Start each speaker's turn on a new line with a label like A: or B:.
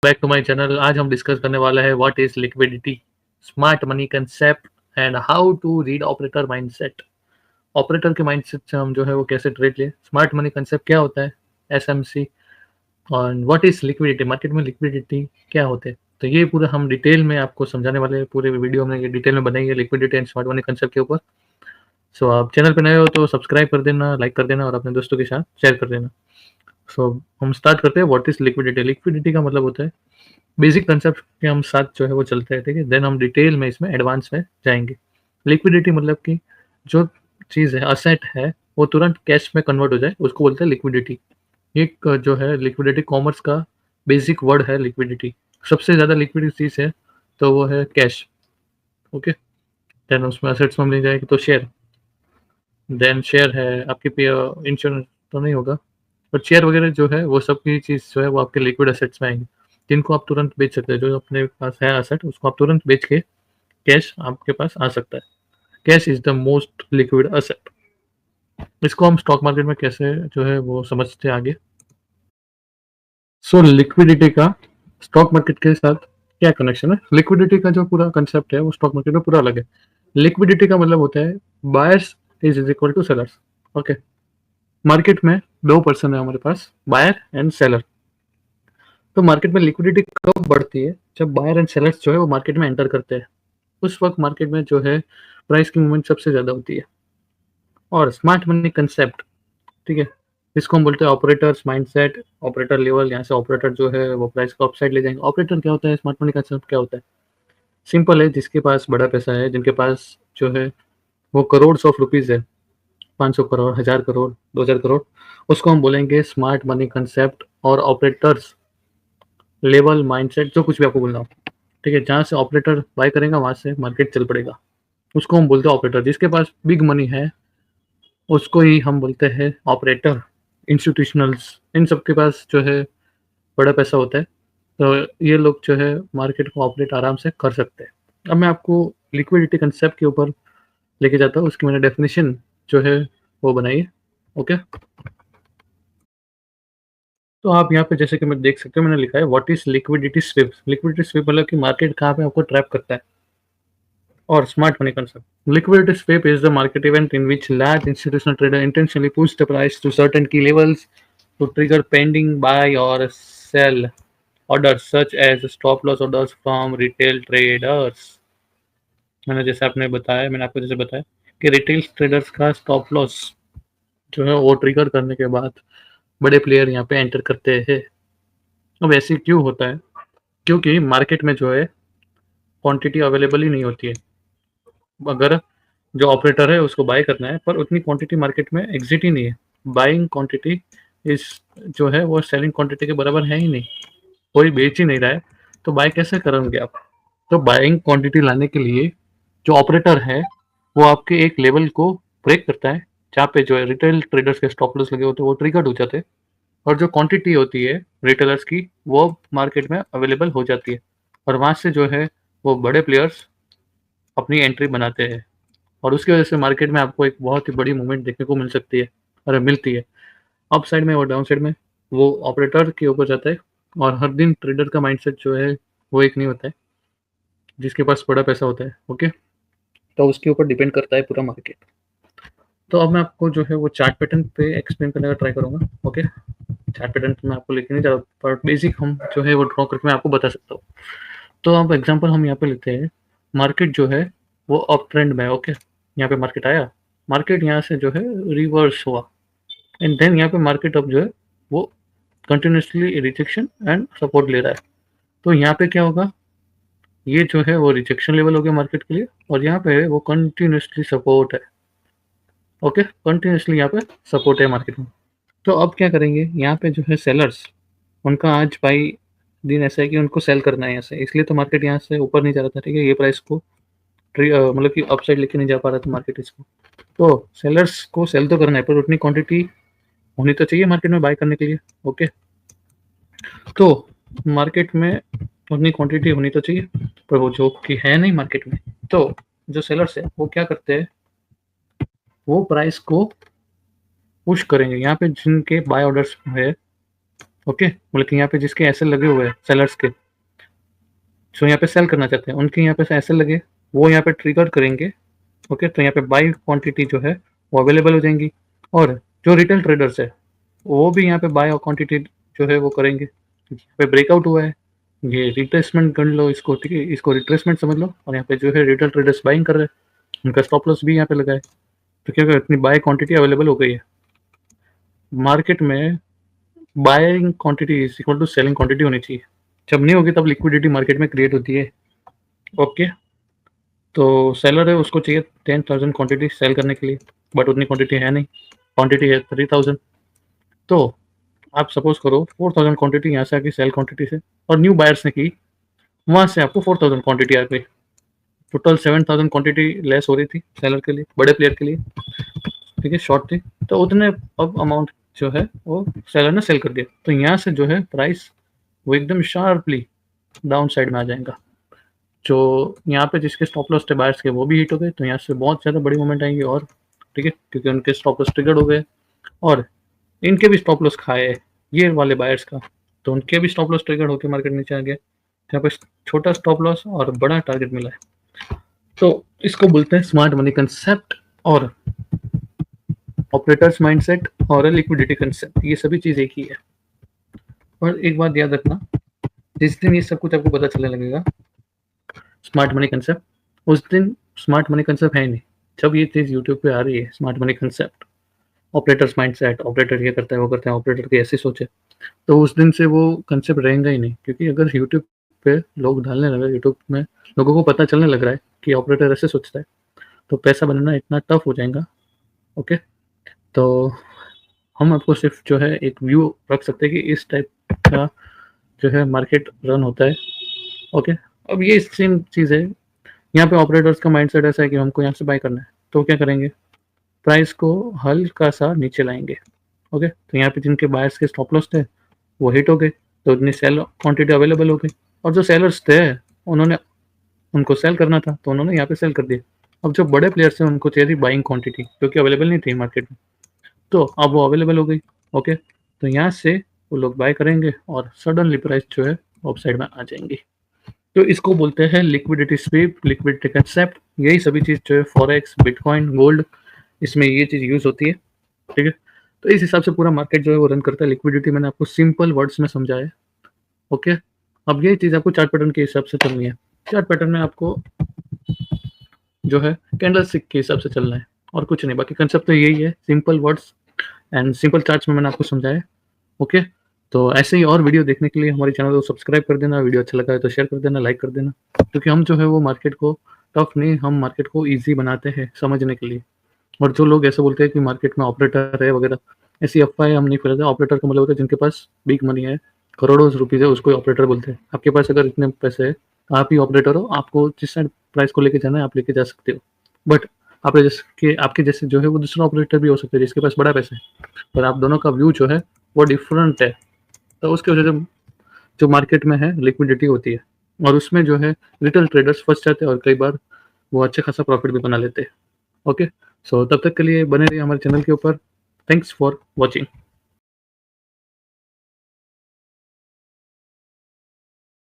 A: Back to my channel. आज हम discuss करने वाला है what is liquidity, smart money concept and how to read operator mindset. Operator के माइंडसेट से हम जो है वो कैसे ट्रेड ले, स्मार्ट मनी कंसेप्ट क्या होता है, एसएमसी, और व्हाट इज लिक्विडिटी, मार्केट में लिक्विडिटी क्या होते हैं। तो ये पूरा हम डिटेल में आपको समझाने वाले हैं। पूरे वीडियो हमने ये डिटेल में बनाई है liquidity and smart money concept के ऊपर। सो आप चैनल पे नए हो तो सब्सक्राइब कर देना, लाइक कर देना और अपने दोस्तों के साथ शेयर कर देना। सो हम स्टार्ट करते हैं। What is liquidity. लिक्विडिटी का मतलब होता है बेसिक कंसेप्ट के हम साथ जो है वो चलते हैं, ठीक है। देन हम डिटेल में इसमें एडवांस में जाएंगे। लिक्विडिटी मतलब कि जो चीज़ है, असेट है, वो तुरंत कैश में कन्वर्ट हो जाए, उसको बोलते हैं लिक्विडिटी। एक जो है लिक्विडिटी कॉमर्स का बेसिक वर्ड है लिक्विडिटी। सबसे ज़्यादा लिक्विड चीज़ है तो वो है कैश, ओके। देन उसमें असेट्स में ले जाएगी तो शेयर, देन शेयर है आपके पे, इंश्योरेंस तो नहीं होगा, बट शेयर वगैरह जो है वो सब की चीज़ जो है वो आपके लिक्विड असेट्स में आएंगी, जिनको आप तुरंत बेच सकते हैं। जो अपने पास है असेट उसको आप तुरंत बेच के कैश आपके पास आ सकता है। Cash is the most liquid asset. इसको हम स्टॉक मार्केट में कैसे जो है वो समझते हैं आगे। सो लिक्विडिटी का स्टॉक मार्केट के साथ क्या कनेक्शन है। लिक्विडिटी का जो पूरा कंसेप्ट है वो स्टॉक मार्केट में पूरा अलग है। लिक्विडिटी का मतलब होता है buyers is equal to sellers, okay. Market में दो पर्सन है हमारे पास, बायर एंड सेलर। तो मार्केट में लिक्विडिटी कब बढ़ती है, जब बायर एंड सेलर्स जो है वो मार्केट में एंटर करते हैं। उस वक्त मार्केट में जो है प्राइस की मूवमेंट सबसे ज़्यादा होती है। और स्मार्ट मनी कंसेप्ट, ठीक है, इसको हम बोलते हैं ऑपरेटर्स माइंडसेट, ऑपरेटर लेवल। यहाँ से ऑपरेटर जो है वो प्राइस को अपसाइड ले जाएंगे। ऑपरेटर क्या होता है, स्मार्ट मनी कंसेप्ट क्या होता है, सिंपल है। जिसके पास बड़ा पैसा है, जिनके पास जो है वो करोड़ ऑफ रुपीज़ है, 500 करोड़, 1000 करोड़, 2000 करोड़, उसको हम बोलेंगे स्मार्ट मनी कंसेप्ट और ऑपरेटर्स लेवल माइंडसेट, जो कुछ भी आपको बोलना हो, ठीक है। जहाँ से ऑपरेटर बाय करेगा वहाँ से मार्केट चल पड़ेगा, उसको हम बोलते हैं ऑपरेटर। जिसके पास बिग मनी है उसको ही हम बोलते हैं ऑपरेटर। इंस्टीट्यूशनल्स, इन सब के पास जो है बड़ा पैसा होता है, तो ये लोग जो है मार्केट को ऑपरेट आराम से कर सकते हैं। अब मैं आपको लिक्विडिटी कंसेप्ट के ऊपर लेके जाता हूँ। उसकी मैंने डेफिनेशन जो है वो बनाई है, ओके। तो आप यहाँ पे जैसे कि मैं देख सकते हो, मैंने लिखा है what is liquidity sweep. Liquidity sweep मतलब कि मार्केट कहाँ पे आपको ट्रैप करता है। और smart money concept. Liquidity sweep is the market event in which large institutional trader intentionally push the price to certain key levels to trigger pending buy or sell orders such as stop loss orders from retail traders. मैंने आपको जैसे बताया कि retail traders का stop loss जो है वो trigger करने के बाद बड़े प्लेयर यहाँ पे एंटर करते हैं। अब ऐसे क्यों होता है, क्योंकि मार्केट में जो है क्वांटिटी अवेलेबल ही नहीं होती है। अगर जो ऑपरेटर है उसको बाय करना है, पर उतनी क्वांटिटी मार्केट में एग्जिट ही नहीं है। बाइंग क्वांटिटी इस जो है वो सेलिंग क्वांटिटी के बराबर है ही नहीं, कोई बेच ही नहीं रहा है, तो बाय कैसे करेंगे आप। तो बाइंग क्वांटिटी लाने के लिए जो ऑपरेटर है वो आपके एक लेवल को ब्रेक करता है, जहाँ पे जो है रिटेल ट्रेडर्स के स्टॉप लॉस लगे होते हैं वो ट्रिगर्ड हो जाते हैं, और जो क्वांटिटी होती है रिटेलर्स की वो मार्केट में अवेलेबल हो जाती है, और वहाँ से जो है वो बड़े प्लेयर्स अपनी एंट्री बनाते हैं। और उसकी वजह से मार्केट में आपको एक बहुत ही बड़ी मूवमेंट देखने को मिल सकती है, अरे मिलती है, अप साइड में और डाउन साइड में। वो ऑपरेटर के ऊपर जाता है। और हर दिन ट्रेडर का माइंडसेट जो है वो एक नहीं होता है, जिसके पास बड़ा पैसा होता है, ओके। तो उसके ऊपर डिपेंड करता है पूरा मार्केट। तो अब मैं आपको जो है वो चार्ट पैटर्न पे एक्सप्लेन करने का ट्राई करूँगा, ओके। चार्ट पैटर्न मैं आपको लेके नहीं जा रहा, पर बेसिक हम जो है वो ड्रॉ करके मैं आपको बता सकता हूँ। तो अब एग्जांपल हम यहाँ पे लेते हैं। मार्केट जो है वो अप ट्रेंड में है, ओके। यहाँ पे मार्केट आया, मार्केट यहाँ से जो है रिवर्स हुआ, एंड देन यहाँ पे मार्केट अब जो है वो कंटिन्यूसली रिजेक्शन एंड सपोर्ट ले रहा है। तो यहाँ पे क्या होगा, ये जो है वो रिजेक्शन लेवल हो गया मार्केट के लिए, और यहाँ पे वो कंटिन्यूसली सपोर्ट है, ओके। कंटिन्यूसली यहाँ पे सपोर्ट है मार्केट में। तो अब क्या करेंगे, यहाँ पे जो है सेलर्स, उनका आज भाई दिन ऐसा है कि उनको सेल करना है यहाँ से, इसलिए तो मार्केट यहाँ से ऊपर नहीं जा रहा था, ठीक है। ये प्राइस को मतलब कि अपसाइड लेके नहीं जा पा रहा था मार्केट इसको। तो सेलर्स को सेल तो करना है, पर उतनी क्वांटिटी होनी तो चाहिए मार्केट में बाय करने के लिए, ओके। तो मार्केट में उतनी क्वांटिटी होनी तो चाहिए, पर वो जो कि है नहीं मार्केट में। तो जो सेलर्स है वो क्या करते हैं, वो प्राइस को पुश करेंगे। यहाँ पे जिनके बाय ऑर्डर्स है ओके, मतलब कि यहाँ पे जिसके एसएल लगे हुए हैं सेलर्स के, जो यहाँ पे सेल करना चाहते हैं, उनके यहाँ पे एसएल लगे, वो यहाँ पे ट्रिगर करेंगे। ओके, तो यहाँ पे बाई क्वांटिटी जो है वो अवेलेबल हो जाएंगी, और जो रिटेल ट्रेडर्स है वो भी यहाँ पे बाय क्वांटिटी जो है वो करेंगे। यहाँ पे ब्रेकआउट हुआ है, ये रिट्रेसमेंट कर लो इसको, ठीक है, इसको रिट्रेसमेंट समझ लो। और यहाँ पे जो है रिटेल ट्रेडर्स बाइंग कर रहे हैं, उनका स्टॉप लॉस भी यहाँ पे लगा है। तो क्या इतनी बाय क्वांटिटी अवेलेबल हो गई है मार्केट में। Buying quantity is equal to selling quantity होनी चाहिए। जब नहीं होगी तब लिक्विडिटी मार्केट में क्रिएट होती है। ओके, तो सेलर है उसको चाहिए 10,000 क्वांटिटी सेल करने के लिए, बट उतनी क्वांटिटी है नहीं, क्वांटिटी है 3,000। तो आप सपोज करो 4,000 क्वांटिटी यहाँ से आके सेल क्वांटिटी से, और न्यू बायर्स ने की, वहाँ से आपको 4,000 क्वांटिटी आ गई। टोटल 7,000 क्वांटिटी लेस हो रही थी सेलर के लिए, बड़े प्लेयर के लिए, ठीक है, शॉर्ट थी। तो उतने अब अमाउंट जो है वो सेलर ने सेल कर दिया। तो यहाँ से जो है प्राइस वो एकदम शार्पली डाउन साइड में आ जाएगा। जो यहाँ पे जिसके स्टॉप लॉस थे बायर्स के वो भी हिट हो गए, तो यहाँ से बहुत ज़्यादा बड़ी मूवमेंट आएंगी, और ठीक है, क्योंकि उनके स्टॉप लॉस ट्रिगर्ड हो गए, और इनके भी स्टॉप लॉस खाए ये वाले बायर्स का, तो उनके भी स्टॉप लॉस ट्रिगर्ड होकर मार्केट नीचे आ गया। यहाँ पे छोटा स्टॉप लॉस और बड़ा टारगेट मिला है। तो इसको बोलते हैं स्मार्ट मनी कंसेप्ट, और ऑपरेटर्स माइंडसेट, और लिक्विडिटी कंसेप्ट, ये सभी चीज़ एक ही है। और एक बात याद रखना, जिस दिन ये सब कुछ आपको पता चलने लगेगा स्मार्ट मनी कंसेप्ट, उस दिन स्मार्ट मनी कंसेप्ट है ही नहीं। जब ये चीज़ यूट्यूब पे आ रही है smart money concept, operators mindset, operator ये करता है वो करते हैं, ऑपरेटर की ऐसी सोच है, तो उस दिन से वो कंसेप्ट रहेगा ही नहीं। क्योंकि अगर यूट्यूब पे लोग डालने लगे, यूट्यूब में लोगों को पता चलने लग रहा है कि ऑपरेटर ऐसे सोचता है, तो पैसा बनाना इतना टफ हो जाएगा। ओके, तो हम आपको सिर्फ जो है एक व्यू रख सकते हैं कि इस टाइप का जो है मार्केट रन होता है। ओके, अब ये सेम चीज़ है, यहाँ पे ऑपरेटर्स का माइंडसेट ऐसा है कि हमको यहाँ से बाय करना है, तो क्या करेंगे, प्राइस को हल्का सा नीचे लाएंगे। ओके, तो यहाँ पे जिनके बायर्स के स्टॉप लॉस थे वो हिट हो गए, तो उतनी सेल क्वांटिटी अवेलेबल हो गई, और जो सेलर्स थे उन्होंने उनको सेल करना था, तो उन्होंने यहाँ पे सेल कर दिया। अब जो बड़े प्लेयर्स हैं उनको चाहिए थी बाइंग क्वांटिटी, जो कि अवेलेबल नहीं थी मार्केट में, तो अब वो अवेलेबल हो गई। ओके, तो यहाँ से वो लोग बाय करेंगे, और सडनली प्राइस जो है ऑफ साइड में आ जाएंगी। तो इसको बोलते हैं लिक्विडिटी स्वीप, लिक्विडिटी कंसेप्ट। यही सभी चीज़ जो है फॉरेक्स, बिटकॉइन, गोल्ड, इसमें ये चीज़ यूज़ होती है, ठीक है। तो इस हिसाब से पूरा मार्केट जो है वो रन करता है। लिक्विडिटी मैंने आपको सिंपल वर्ड्स में समझाया है। ओके, अब ये चीज़ आपको चार्ट पैटर्न के हिसाब से चलनी है। चार्ट पैटर्न में आपको जो है कैंडल स्टिक के हिसाब से चलना है, और कुछ नहीं। बाकी कंसेप्ट तो यही है, simple words and simple charts में मैंने आपको समझाया। ओके, तो ऐसे ही और वीडियो देखने के लिए हमारे चैनल को सब्सक्राइब कर देना, वीडियो अच्छा लगा है तो शेयर कर देना, लाइक कर देना, क्योंकि हम जो है वो मार्केट को टफ नहीं, हम मार्केट को ईजी बनाते हैं समझने के लिए। और जो लोग ऐसे बोलते हैं कि मार्केट में ऑपरेटर है वगैरह, ऐसी अफवाहें हम नहीं फैलाते। ऑपरेटर का मतलब होता है जिनके पास बिग मनी है, करोड़ों रुपीज़ है, उसको ऑपरेटर बोलते हैं। आपके पास अगर इतने पैसे है, आप ही ऑपरेटर हो, आपको जिस साइड प्राइस को लेके जाना है आप लेके जा सकते हो। बट आपके जैसे जो है वो दूसरा ऑपरेटर भी हो सकता है जिसके पास बड़ा पैसा है, पर आप दोनों का व्यू जो है वो डिफरेंट है। तो उसकी वजह से जो मार्केट में है लिक्विडिटी होती है, और उसमें जो है रिटेल ट्रेडर्स फंस जाते हैं, और कई बार वो अच्छे खासा प्रॉफिट भी बना लेते हैं। ओके, सो तब तक के लिए बने रहिए हमारे चैनल के ऊपर। Thanks for watching.